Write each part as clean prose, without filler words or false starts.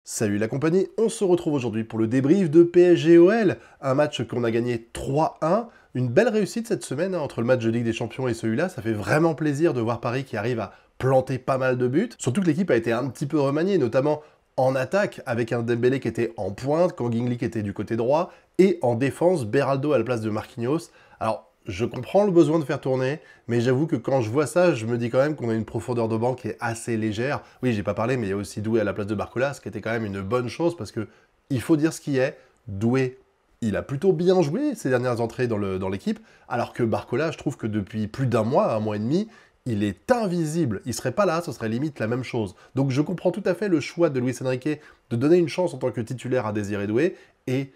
Salut la compagnie, on se retrouve aujourd'hui pour le débrief de PSG-OL, un match qu'on a gagné 3-1, une belle réussite cette semaine entre le match de Ligue des Champions et celui-là, ça fait vraiment plaisir de voir Paris qui arrive à planter pas mal de buts, surtout que l'équipe a été un petit peu remaniée, notamment en attaque avec un Dembélé qui était en pointe, Kangin Lee qui était du côté droit, et en défense, Beraldo à la place de Marquinhos. Alors, je comprends le besoin de faire tourner, mais j'avoue que quand je vois ça, je me dis quand même qu'on a une profondeur de banc qui est assez légère. Oui, j'ai pas parlé, mais il y a aussi Doué à la place de Barcola, ce qui était quand même une bonne chose, parce que il faut dire ce qui est, Doué, il a plutôt bien joué ces dernières entrées dans l'équipe, alors que Barcola, je trouve que depuis plus d'un mois et demi, il est invisible. Il serait pas là, ce serait limite la même chose. Donc je comprends tout à fait le choix de Luis Enrique de donner une chance en tant que titulaire à Désiré Doué, et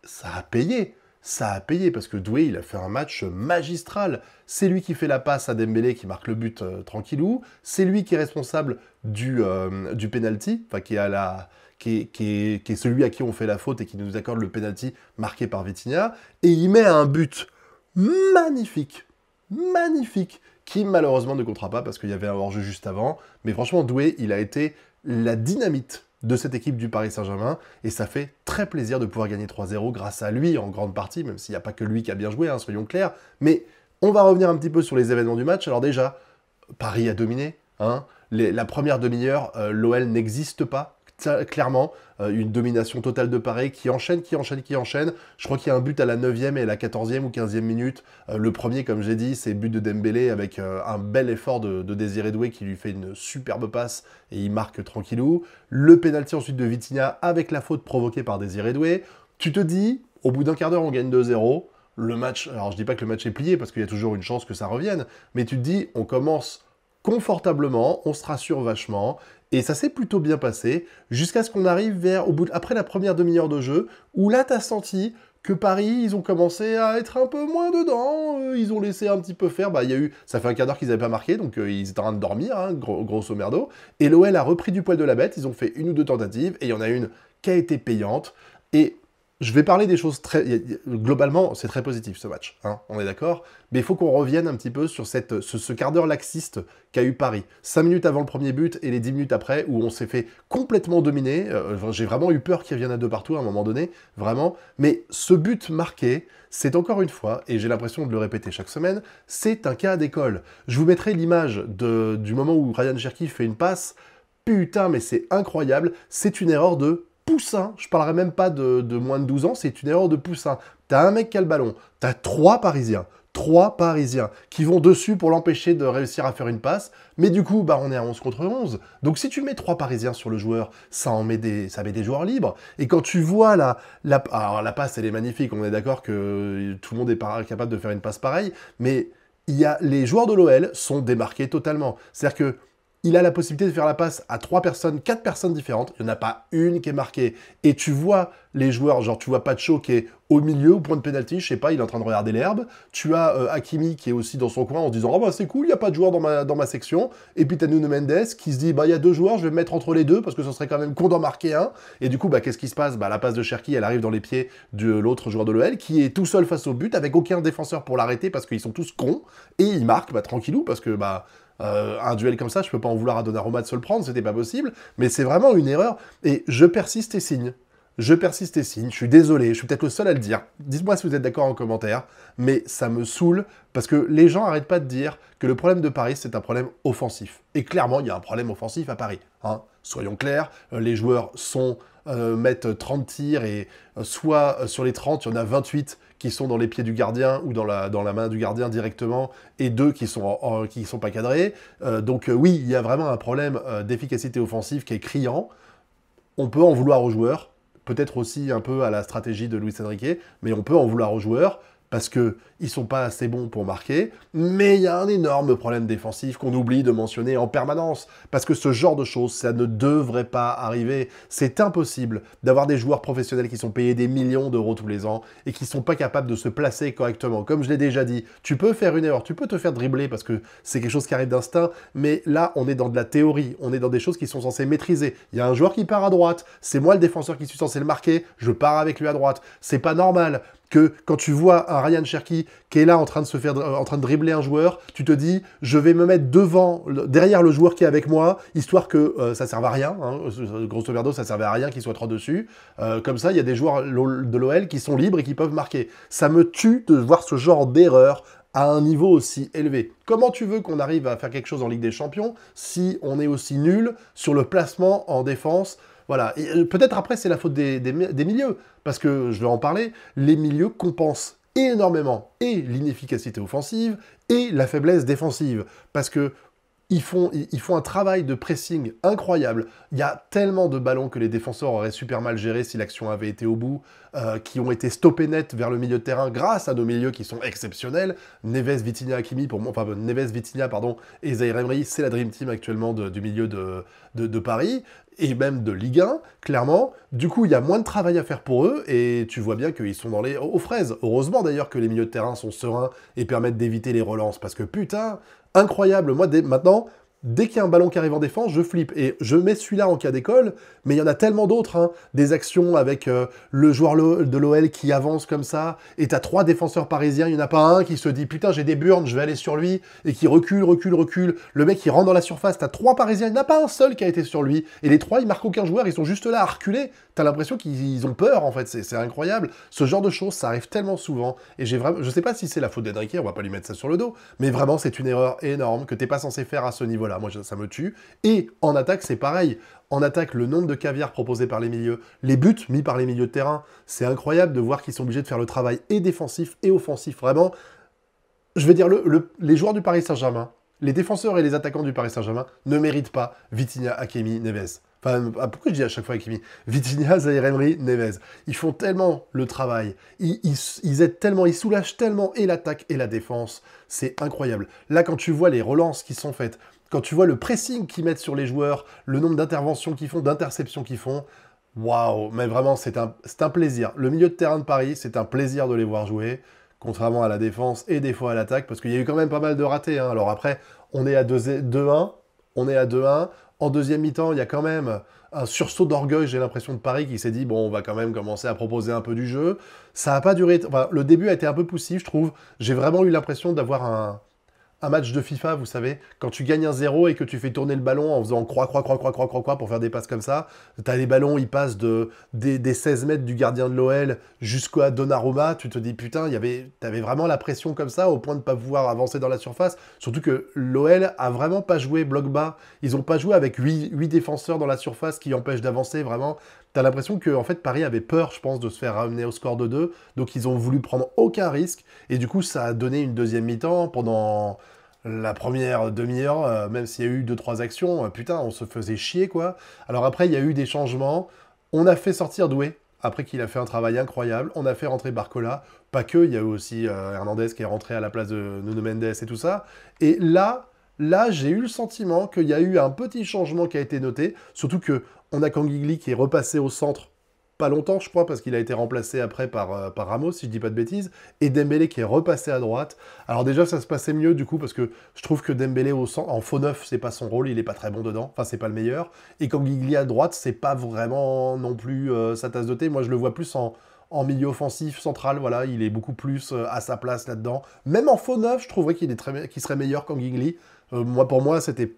ça a payé. Ça a payé parce que Doué, il a fait un match magistral. C'est lui qui fait la passe à Dembélé qui marque le but tranquillou. C'est lui qui est responsable du penalty, enfin qui est celui à qui on fait la faute et qui nous accorde le penalty marqué par Vitinha. Et il met un but magnifique, magnifique, qui malheureusement ne comptera pas parce qu'il y avait un hors-jeu juste avant. Mais franchement, Doué, il a été la dynamite de cette équipe du Paris Saint-Germain, et ça fait très plaisir de pouvoir gagner 3-0 grâce à lui en grande partie, même s'il n'y a pas que lui qui a bien joué, hein, soyons clairs. Mais on va revenir un petit peu sur les événements du match. Alors déjà, Paris a dominé, hein. La première demi-heure, l'OL n'existe pas, clairement. Une domination totale de Paris qui enchaîne, qui enchaîne, qui enchaîne. Je crois qu'il y a un but à la 9e et à la 14e ou 15e minute. Le premier, comme j'ai dit, c'est le but de Dembélé avec un bel effort de Désiré Doué qui lui fait une superbe passe et il marque tranquillou. Le pénalty ensuite de Vitinha avec la faute provoquée par Désiré Doué. Tu te dis, au bout d'un quart d'heure, on gagne 2-0. Le match, alors je dis pas que le match est plié parce qu'il y a toujours une chance que ça revienne, mais tu te dis, on commence confortablement, on se rassure vachement, et ça s'est plutôt bien passé, jusqu'à ce qu'on arrive après la première demi-heure de jeu, où là, t'as senti que Paris, ils ont commencé à être un peu moins dedans, ils ont laissé un petit peu faire, ça fait un quart d'heure qu'ils n'avaient pas marqué, donc ils étaient en train de dormir, hein, grosso merdo, et l'OL a repris du poil de la bête, ils ont fait une ou deux tentatives, et il y en a une qui a été payante, et je vais parler des choses très... Globalement, c'est très positif ce match, hein, on est d'accord. Mais il faut qu'on revienne un petit peu sur ce quart d'heure laxiste qu'a eu Paris. 5 minutes avant le premier but et les 10 minutes après, où on s'est fait complètement dominer. J'ai vraiment eu peur qu'il revienne à deux partout à un moment donné, vraiment. Mais ce but marqué, c'est encore une fois, et j'ai l'impression de le répéter chaque semaine, c'est un cas d'école. Je vous mettrai l'image du moment où Ryan Cherki fait une passe. Putain, mais c'est incroyable. C'est une erreur de poussin, je parlerai même pas de moins de 12 ans, c'est une erreur de poussin. T'as un mec qui a le ballon, t'as trois Parisiens qui vont dessus pour l'empêcher de réussir à faire une passe, mais du coup, on est à 11 contre 11. Donc si tu mets trois Parisiens sur le joueur, ça met des joueurs libres. Et quand tu vois alors la passe, elle est magnifique, on est d'accord que tout le monde est capable de faire une passe pareille, mais les joueurs de l'OL sont démarqués totalement. C'est-à-dire que il a la possibilité de faire la passe à 4 personnes différentes. Il n'y en a pas une qui est marquée. Et tu vois les joueurs, genre tu vois Pacho qui est au milieu, au point de pénalty, je sais pas, il est en train de regarder l'herbe. Tu as Hakimi qui est aussi dans son coin en se disant « Oh bah c'est cool, il n'y a pas de joueur dans ma section. » Et puis t'as Nuno Mendes qui se dit « Bah il y a deux joueurs, je vais me mettre entre les deux parce que ce serait quand même con d'en marquer un. » Et du coup, qu'est-ce qui se passe? La passe de Cherki, elle arrive dans les pieds de l'autre joueur de l'OL qui est tout seul face au but avec aucun défenseur pour l'arrêter parce qu'ils sont tous cons. Et il marque tranquillou parce que un duel comme ça, je peux pas en vouloir à Donnarumma de se le prendre, c'était pas possible, mais c'est vraiment une erreur, et je persiste et signe. Je persiste et signe, je suis désolé, je suis peut-être le seul à le dire. Dites-moi si vous êtes d'accord en commentaire, mais ça me saoule, parce que les gens arrêtent pas de dire que le problème de Paris, c'est un problème offensif. Et clairement, il y a un problème offensif à Paris. Hein. Soyons clairs, les joueurs mettent 30 tirs, et soit sur les 30, il y en a 28 qui sont dans les pieds du gardien ou dans la main du gardien directement, et 2 qui sont pas cadrés. Donc oui, il y a vraiment un problème d'efficacité offensive qui est criant. On peut en vouloir aux joueurs, peut-être aussi un peu à la stratégie de Luis Enrique, mais on peut en vouloir aux joueurs parce qu'ils sont pas assez bons pour marquer, mais il y a un énorme problème défensif qu'on oublie de mentionner en permanence, parce que ce genre de choses, ça ne devrait pas arriver. C'est impossible d'avoir des joueurs professionnels qui sont payés des millions d'euros tous les ans et qui sont pas capables de se placer correctement. Comme je l'ai déjà dit, tu peux faire une erreur, tu peux te faire dribbler parce que c'est quelque chose qui arrive d'instinct, mais là, on est dans de la théorie, on est dans des choses qui sont censées maîtriser. Il y a un joueur qui part à droite, c'est moi le défenseur qui suis censé le marquer, je pars avec lui à droite. C'est pas normal que quand tu vois un Ryan Cherki qui est là en train de dribbler un joueur, tu te dis, je vais me mettre derrière le joueur qui est avec moi, histoire que ça serve à rien, hein, grosso merdo, ça servait à rien qu'il soit trop dessus. Comme ça, il y a des joueurs de l'OL qui sont libres et qui peuvent marquer. Ça me tue de voir ce genre d'erreur à un niveau aussi élevé. Comment tu veux qu'on arrive à faire quelque chose en Ligue des Champions si on est aussi nul sur le placement en défense? Voilà, et peut-être après c'est la faute des milieux, parce que je vais en parler, les milieux compensent énormément et l'inefficacité offensive et la faiblesse défensive, parce que ils font un travail de pressing incroyable. Il y a tellement de ballons que les défenseurs auraient super mal géré si l'action avait été au bout, qui ont été stoppés net vers le milieu de terrain grâce à nos milieux qui sont exceptionnels. Neves, Vitinha, Hakimi, pour moi, enfin Neves, Vitinha, pardon, et Zaïre Emery, c'est la Dream Team actuellement du milieu de Paris, et même de Ligue 1, clairement. Du coup, il y a moins de travail à faire pour eux, et tu vois bien qu'ils sont aux fraises. Heureusement d'ailleurs que les milieux de terrain sont sereins et permettent d'éviter les relances, parce que putain, incroyable. Moi, maintenant, dès qu'il y a un ballon qui arrive en défense, je flippe. Et je mets celui-là en cas d'école, mais il y en a tellement d'autres. Hein. Des actions avec le joueur de l'OL qui avance comme ça, et t'as 3 défenseurs parisiens, il n'y en a pas un qui se dit « Putain, j'ai des burnes, je vais aller sur lui », et qui recule, recule, recule. Le mec, il rentre dans la surface, t'as 3 parisiens, il n'y en a pas un seul qui a été sur lui. Et les 3, ils marquent aucun joueur, ils sont juste là à reculer. T'as l'impression qu'ils ont peur, en fait. C'est incroyable. Ce genre de choses, ça arrive tellement souvent. Et je sais pas si c'est la faute d'Enrique, on va pas lui mettre ça sur le dos, mais vraiment, c'est une erreur énorme que t'es pas censé faire à ce niveau-là. Moi, ça me tue. Et en attaque, c'est pareil. En attaque, le nombre de caviar proposés par les milieux, les buts mis par les milieux de terrain, c'est incroyable de voir qu'ils sont obligés de faire le travail et défensif et offensif. Vraiment, je veux dire, les joueurs du Paris Saint-Germain, les défenseurs et les attaquants du Paris Saint-Germain ne méritent pas Vitinha, Hakimi, Neves. Enfin, pourquoi je dis à chaque fois Hakimi? Vitinha, Zaïre Emery, Neves. Ils font tellement le travail, ils aident tellement, ils soulagent tellement et l'attaque et la défense. C'est incroyable. Là, quand tu vois les relances qui sont faites, quand tu vois le pressing qu'ils mettent sur les joueurs, le nombre d'interventions qu'ils font, d'interceptions qu'ils font, waouh, mais vraiment, c'est un plaisir. Le milieu de terrain de Paris, c'est un plaisir de les voir jouer, contrairement à la défense et des fois à l'attaque, parce qu'il y a eu quand même pas mal de ratés. Hein. Alors après, on est à 2-1, on est à 2-1. En deuxième mi-temps, il y a quand même un sursaut d'orgueil, j'ai l'impression, de Paris qui s'est dit, bon, on va quand même commencer à proposer un peu du jeu. Ça n'a pas duré, enfin, le début a été un peu poussif, je trouve. J'ai vraiment eu l'impression d'avoir un match de FIFA, vous savez, quand tu gagnes un 0 et que tu fais tourner le ballon en faisant croix, croix, croix, croix, croix, croix, croix pour faire des passes comme ça, t'as les ballons, ils passent des 16 mètres du gardien de l'OL jusqu'à Donnarumma, tu te dis putain, t'avais vraiment la pression comme ça au point de ne pas pouvoir avancer dans la surface, surtout que l'OL a vraiment pas joué bloc bas, ils ont pas joué avec 8 défenseurs dans la surface qui empêchent d'avancer, vraiment. T'as l'impression que en fait, Paris avait peur, je pense, de se faire ramener au score de 2, donc ils ont voulu prendre aucun risque, et du coup, ça a donné une deuxième mi-temps pendant la première demi-heure, même s'il y a eu 2-3 actions, putain, on se faisait chier, quoi. Alors après, il y a eu des changements, on a fait sortir Doué, après qu'il a fait un travail incroyable, on a fait rentrer Barcola, pas que, il y a eu aussi Hernandez qui est rentré à la place de Nuno Mendes et tout ça, et là, j'ai eu le sentiment qu'il y a eu un petit changement qui a été noté, surtout que on a Kangigli qui est repassé au centre pas longtemps, je crois, parce qu'il a été remplacé après par Ramos, si je dis pas de bêtises, et Dembélé qui est repassé à droite. Alors déjà, ça se passait mieux, du coup, parce que je trouve que Dembélé en faux neuf, c'est pas son rôle, il est pas très bon dedans, enfin, c'est pas le meilleur. Et Kangigli à droite, c'est pas vraiment non plus sa tasse de thé. Moi, je le vois plus en milieu offensif central, voilà, il est beaucoup plus à sa place là-dedans. Même en faux neuf, je trouverais qu'il serait meilleur qu'Kangigli. Pour moi, c'était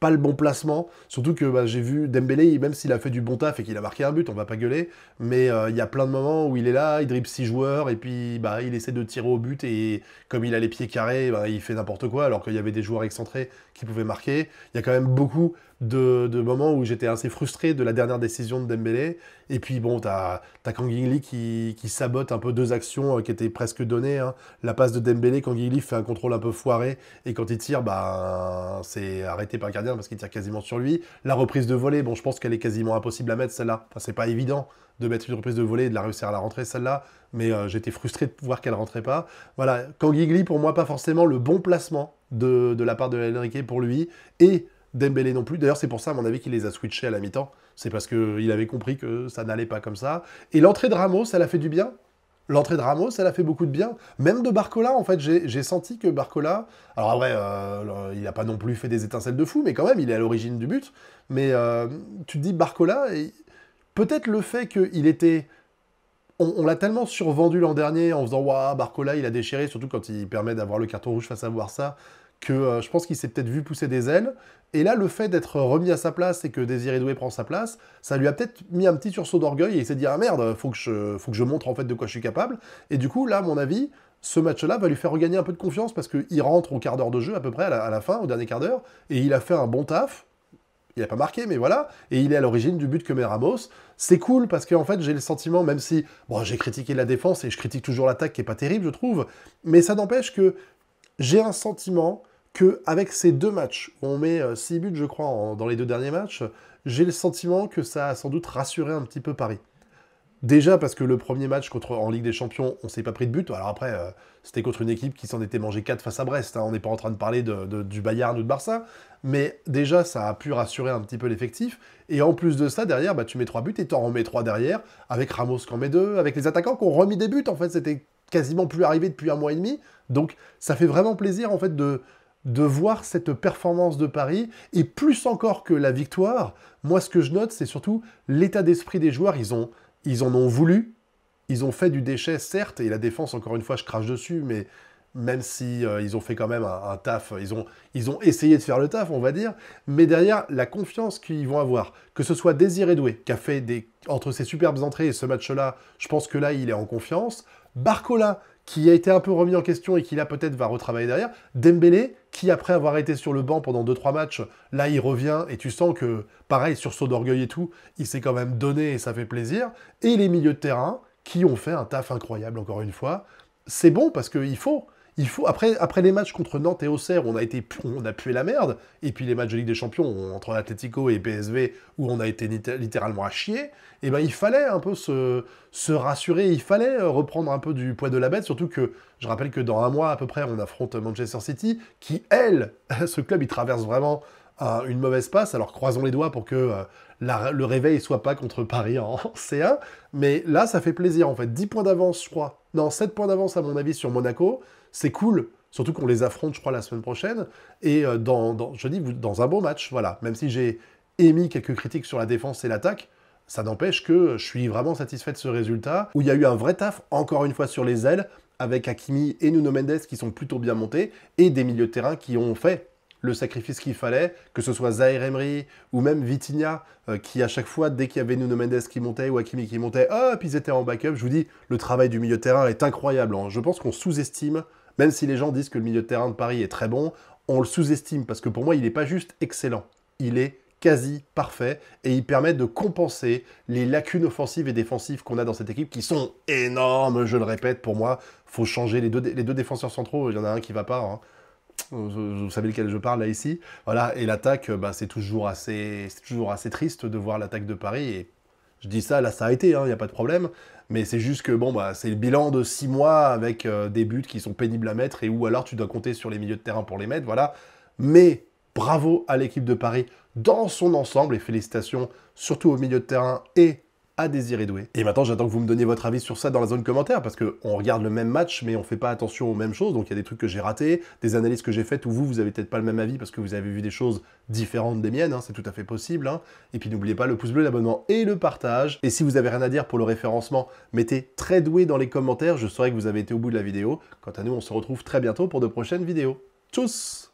pas le bon placement, surtout que j'ai vu Dembélé, même s'il a fait du bon taf et qu'il a marqué un but, on va pas gueuler, mais il y a plein de moments où il est là, il dribble 6 joueurs, et puis il essaie de tirer au but, et comme il a les pieds carrés, il fait n'importe quoi, alors qu'il y avait des joueurs excentrés qui pouvaient marquer. Il y a quand même beaucoup de moments où j'étais assez frustré de la dernière décision de Dembélé, et puis bon, t'as Kangin qui sabote un peu 2 actions qui étaient presque données, hein. La passe de Dembélé, Kangin fait un contrôle un peu foiré, et quand il tire, c'est arrêté par le gardien parce qu'il tire quasiment sur lui. La reprise de volée, bon, je pense qu'elle est quasiment impossible à mettre, celle-là. Enfin, c'est pas évident de mettre une reprise de volée et de la réussir à la rentrer, celle-là, mais j'étais frustré de voir qu'elle rentrait pas. Voilà, Kangin, pour moi, pas forcément le bon placement de la part de Enrique pour lui, et Dembélé non plus. D'ailleurs, c'est pour ça, à mon avis, qu'il les a switchés à la mi-temps. C'est parce qu'il avait compris que ça n'allait pas comme ça. Et l'entrée de Ramos, elle a fait du bien. L'entrée de Ramos, elle a fait beaucoup de bien. Même de Barcola, en fait, j'ai senti que Barcola... Alors ouais, il n'a pas non plus fait des étincelles de fou, mais quand même, il est à l'origine du but. Mais tu te dis, Barcola, peut-être le fait qu'il était on l'a tellement survendu l'an dernier en faisant « Waouh, Barcola, il a déchiré », surtout quand il permet d'avoir le carton rouge face à Barça, que je pense qu'il s'est peut-être vu pousser des ailes. Et là, le fait d'être remis à sa place et que Désiré Doué prend sa place, ça lui a peut-être mis un petit sursaut d'orgueil et il s'est dit « Ah merde, faut que je montre en fait de quoi je suis capable ». Et du coup, là, à mon avis, ce match-là va lui faire regagner un peu de confiance parce qu'il rentre au quart d'heure de jeu à peu près, à la fin, au dernier quart d'heure, et il a fait un bon taf. Il n'a pas marqué, mais voilà, et il est à l'origine du but que met Ramos. C'est cool parce qu'en fait, j'ai le sentiment, même si, bon, j'ai critiqué la défense et je critique toujours l'attaque qui est pas terrible, je trouve, mais ça n'empêche que j'ai un sentiment qu'avec ces deux matchs, où on met 6 buts, je crois, dans les deux derniers matchs, j'ai le sentiment que ça a sans doute rassuré un petit peu Paris. Déjà parce que le premier match en Ligue des Champions, on s'est pas pris de but. Alors après, c'était contre une équipe qui s'en était mangé 4 face à Brest. Hein. On n'est pas en train de parler du Bayern ou de Barça. Mais déjà, ça a pu rassurer un petit peu l'effectif. Et en plus de ça, derrière, bah, tu mets 3 buts et t'en remets 3 derrière, avec Ramos qui en met 2, avec les attaquants qui ont remis des buts. En fait, c'était quasiment plus arrivé depuis un mois et demi. Donc ça fait vraiment plaisir en fait de voir cette performance de Paris. Et plus encore que la victoire, moi ce que je note, c'est surtout l'état d'esprit des joueurs. Ils en ont voulu, ils ont fait du déchet, certes, et la défense, encore une fois, je crache dessus, mais même si ils ont fait quand même un taf, ils ont essayé de faire le taf, on va dire, mais derrière, la confiance qu'ils vont avoir, que ce soit Désiré Doué, qui a fait entre ses superbes entrées et ce match-là, je pense que là, il est en confiance, Barcola, qui a été un peu remis en question et qui là peut-être va retravailler derrière, Dembélé, qui après avoir été sur le banc pendant 2-3 matchs, là il revient et tu sens que, pareil, sursaut d'orgueil et tout, il s'est quand même donné et ça fait plaisir, et les milieux de terrain, qui ont fait un taf incroyable encore une fois, c'est bon parce qu'il faut. Après les matchs contre Nantes et Auxerre, on a pué la merde, et puis les matchs de Ligue des Champions entre Atlético et PSV, où on a été littéralement à chier, et ben il fallait un peu se rassurer, il fallait reprendre un peu du poids de la bête, surtout que, je rappelle que dans un mois à peu près, on affronte Manchester City, qui, ce club, il traverse vraiment une mauvaise passe, alors croisons les doigts pour que le réveil soit pas contre Paris en C1, mais là, ça fait plaisir en fait. 10 points d'avance, je crois. Non, 7 points d'avance à mon avis sur Monaco. C'est cool, surtout qu'on les affronte, je crois, la semaine prochaine. Et je dis, dans un bon match, voilà. Même si j'ai émis quelques critiques sur la défense et l'attaque, ça n'empêche que je suis vraiment satisfait de ce résultat, où il y a eu un vrai taf, encore une fois, sur les ailes, avec Hakimi et Nuno Mendes qui sont plutôt bien montés, et des milieux de terrain qui ont fait le sacrifice qu'il fallait, que ce soit Zaïre Emery ou même Vitinha, qui à chaque fois, dès qu'il y avait Nuno Mendes qui montait ou Hakimi qui montait, hop, ils étaient en backup. Je vous dis, le travail du milieu de terrain est incroyable. Hein. Je pense qu'on sous-estime, même si les gens disent que le milieu de terrain de Paris est très bon, on le sous-estime, parce que pour moi, il n'est pas juste excellent, il est quasi parfait, et il permet de compenser les lacunes offensives et défensives qu'on a dans cette équipe, qui sont énormes, je le répète, pour moi. Il faut changer les deux défenseurs centraux, il y en a un qui va pas, hein. Vous savez lequel je parle là ici. Voilà, et l'attaque, bah, c'est toujours assez triste de voir l'attaque de Paris. Et je dis ça, là ça a été, il n'y a pas de problème. Mais c'est juste que bon, bah, c'est le bilan de 6 mois avec des buts qui sont pénibles à mettre et où alors tu dois compter sur les milieux de terrain pour les mettre, voilà. Mais bravo à l'équipe de Paris dans son ensemble et félicitations surtout au milieu de terrain et à Désiré Doué. Et maintenant, j'attends que vous me donniez votre avis sur ça dans la zone commentaire, parce qu'on regarde le même match, mais on fait pas attention aux mêmes choses, donc il y a des trucs que j'ai ratés, des analyses que j'ai faites où vous avez peut-être pas le même avis, parce que vous avez vu des choses différentes des miennes, hein, c'est tout à fait possible. Hein. Et puis n'oubliez pas le pouce bleu, l'abonnement et le partage. Et si vous avez rien à dire pour le référencement, mettez très doué dans les commentaires, je saurai que vous avez été au bout de la vidéo. Quant à nous, on se retrouve très bientôt pour de prochaines vidéos. Tchuss!